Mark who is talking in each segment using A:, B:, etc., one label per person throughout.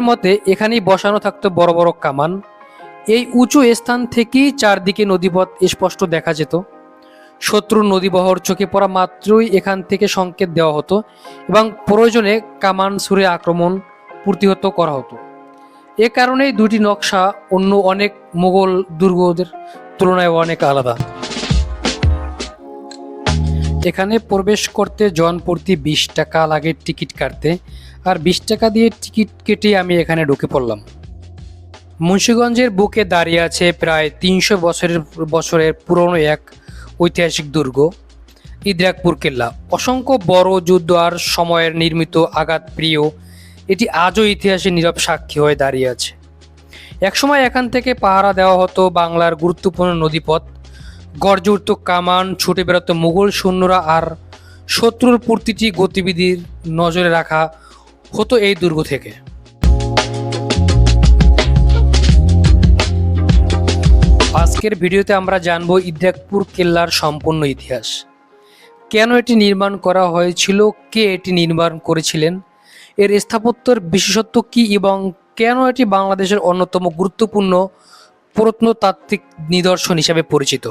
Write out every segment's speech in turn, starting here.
A: মতে এখানেই বসানো থাকতো বড় বড় কামান। এই উঁচু স্থান থেকেই চারদিকে নদীপথ স্পষ্ট দেখা যেত। শত্রুর নদীবহর চোখে পড়া মাত্রই এখান থেকে সংকেত দেওয়া হতো এবং প্রয়োজনে কামান ছুড়ে আক্রমণ প্রতিহত করা হতো। এ কারণেই দুটি নকশা অন্য অনেক মুঘল দুর্গদের তুলনায় অনেক আলাদা। এখানে প্রবেশ করতে জনপ্রতি 20 টাকা লাগে টিকিট কাটতে, আর 20 টাকা দিয়ে টিকিট কেটে আমি এখানে ঢুকে পড়লাম। মুন্সিগঞ্জের বুকে দাঁড়িয়ে আছে প্রায় 300 বছরের পুরনো এক ঐতিহাসিক দুর্গ ইদ্রাকপুর কেল্লা। অসংখ্য বড় যুদ্ধ আর সময়ের নির্মিত আঘাত প্রিয় এটি আজও ইতিহাসে নীরব সাক্ষী হয়ে দাঁড়িয়ে আছে। একসময় এখান থেকে পাহারা দেওয়া হতো বাংলার গুরুত্বপূর্ণ নদীপথ, গর্জে উঠত কামান, ছুটে বেরোতো মুঘল সৈন্যরা, আর শত্রুর প্রতিটি গতিবিধির নজরে রাখা হতো এই দুর্গ থেকে। আজকের ভিডিওতে আমরা জানবো ইদ্রাকপুর কেল্লার সম্পূর্ণ ইতিহাস, কেন এটি নির্মাণ করা হয়েছিল, কে এটি নির্মাণ করেছিলেন, এর স্থাপত্যের বিশেষত্ব কী এবং কেন এটি বাংলাদেশের অন্যতম গুরুত্বপূর্ণ প্রত্নতাত্ত্বিক নিদর্শন হিসেবে পরিচিত।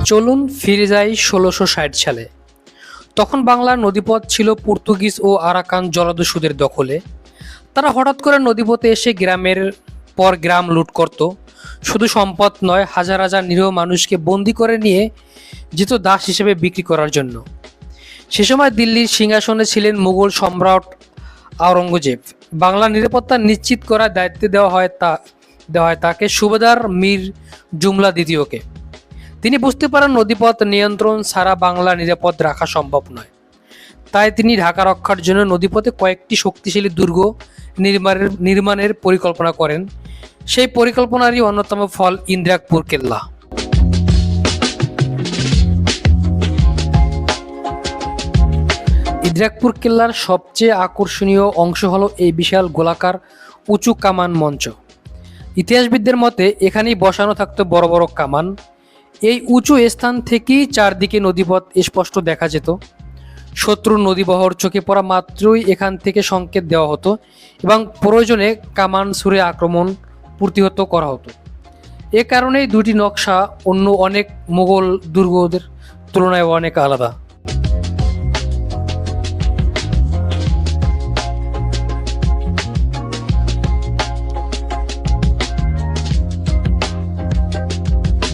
A: চলুন ফিরে যাই 1660 সালে। তখন বাংলার নদীপথ ছিল পর্তুগিজ ও আরাকান জলদস্যুদের দখলে। তারা হঠাৎ করে নদীপথে এসে গ্রামের পর গ্রাম লুট করত। শুধু সম্পদ নয়, হাজার হাজার নিরীহ মানুষকে বন্দি করে নিয়ে যেত দাস হিসেবে বিক্রি করার জন্য। সে সময় দিল্লির সিংহাসনে ছিলেন মুঘল সম্রাট আওরঙ্গজেব। বাংলার নিরাপত্তা নিশ্চিত করার দায়িত্ব দেওয়া হয় তাকে সুবেদার মীর জুমলা দ্বিতীয়কে। তিনি বুঝতে পারেন নদীপথ নিয়ন্ত্রণ ছাড়া বাংলা নিরাপদ রাখা সম্ভব নয়। তাই তিনি ঢাকা রক্ষার জন্য নদীপথে কয়েকটি শক্তিশালী দুর্গ নির্মাণের পরিকল্পনা করেন। সেই পরিকল্পনারই অন্যতম ফল ইদ্রাকপুর কেল্লা। ইদ্রাকপুর কেল্লার সবচেয়ে আকর্ষণীয় অংশ হলো এই বিশাল গোলাকার উঁচু কামান মঞ্চ। ইতিহাসবিদদের মতে এখানেই বসানো থাকতো বড় বড় কামান। এই উঁচু স্থান থেকেই চারদিকে নদীপথ স্পষ্ট দেখা যেত। শত্রুর নদীবহর চোখে পড়া মাত্রই এখান থেকে সংকেত দেওয়া হতো এবং প্রয়োজনে কামান ছুড়ে আক্রমণ প্রতিহত করা হতো। এ কারণেই দুটি নকশা অন্য অনেক মুঘল দুর্গদের তুলনায় অনেক আলাদা।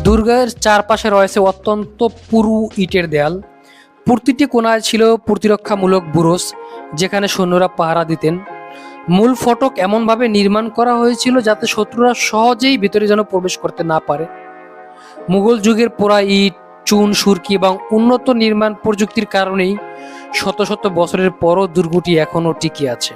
A: দুর্গের চারপাশে রয়েছে অত্যন্ত পুরু ইটের দেয়াল। প্রতিটি কোণায় ছিল প্রতিরক্ষামূলক বুরুজ, যেখানে সৈন্যরা পাহারা দিতেন। মূল ফটক এমনভাবে নির্মাণ করা হয়েছিল যাতে শত্রুরা সহজেই ভিতরে যেন প্রবেশ করতে না পারে। মুঘল যুগের পোড়া ইট, চুন, সুরকি এবং উন্নত নির্মাণ প্রযুক্তির কারণেই শত শত বছরের পরও দুর্গটি এখনও টিকে আছে।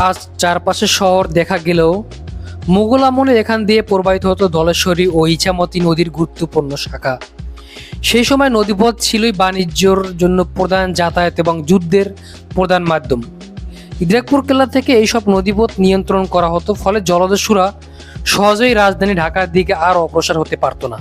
A: আজ চারপাশে শহর দেখা গেলেও মুঘল আমলে এখান দিয়ে প্রবাহিত হতো ধলেশ্বরী ও ইছামতি নদীর গুরুত্বপূর্ণ শাখা। সেই সময় নদীপথ ছিলই বাণিজ্যর জন্য প্রধান যাতায়াত এবং যুদ্ধের প্রধান মাধ্যম। ইদ্রাকপুর কেল্লা থেকে এইসব নদীপথ নিয়ন্ত্রণ করা হতো, ফলে জলদস্যুরা সহজেই রাজধানী ঢাকার দিকে আর অগ্রসর হতে পারত না।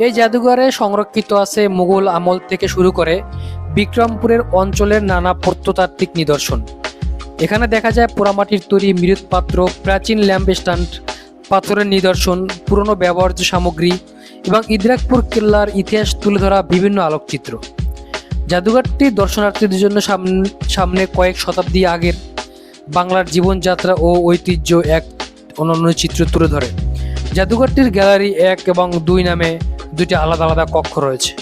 A: এই জাদুঘরে সংরক্ষিত আছে মুঘল আমল থেকে শুরু করে বিক্রমপুরের অঞ্চলের নানা প্রত্নতাত্ত্বিক নিদর্শন। এখানে দেখা যায় পোড়ামাটির তৈরি মৃৎপাত্র, প্রাচীন ল্যাম্পস্ট্যান্ড, পাথরের নিদর্শন, পুরনো ব্যবহার্য সামগ্রী এবং ইদ্রাকপুর কেল্লার ইতিহাস তুলে ধরা বিভিন্ন আলোকচিত্র। জাদুঘরটি দর্শনার্থীদের জন্য সামনে কয়েক শতাব্দী আগের বাংলার জীবনযাত্রা ও ঐতিহ্য এক অনন্য চিত্র তুলে ধরে। জাদুঘরটির গ্যালারি 1 এবং 2 নামে দুটি আলাদা আলাদা কক্ষ রয়েছে।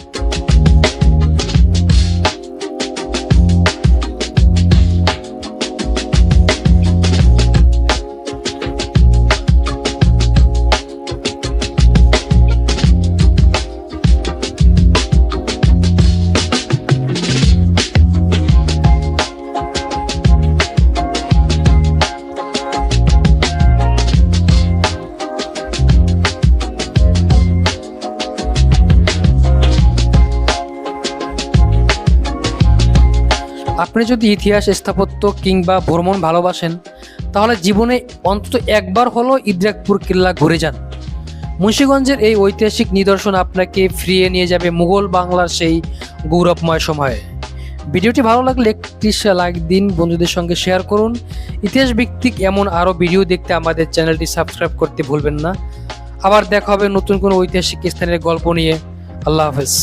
A: আপনি যদি ইতিহাস, স্থাপত্য কিংবা ভ্রমণ ভালোবাসেন, তাহলে জীবনে অন্তত একবার হলো ইদ্রাকপুর কিল্লা ঘুরে যান। মুন্সিগঞ্জের এই ঐতিহাসিক নিদর্শন আপনাকে ফিরিয়ে নিয়ে যাবে মুঘল বাংলার সেই গৌরবময় সময়ে। ভিডিওটি ভালো লাগলে একটি লাইক দিন, বন্ধুদের সঙ্গে শেয়ার করুন। ইতিহাস ভিত্তিক এমন আরও ভিডিও দেখতে আমাদের চ্যানেলটি সাবস্ক্রাইব করতে ভুলবেন না। আবার দেখা হবে নতুন কোনো ঐতিহাসিক স্থানের গল্প নিয়ে। আল্লাহ হাফেজ।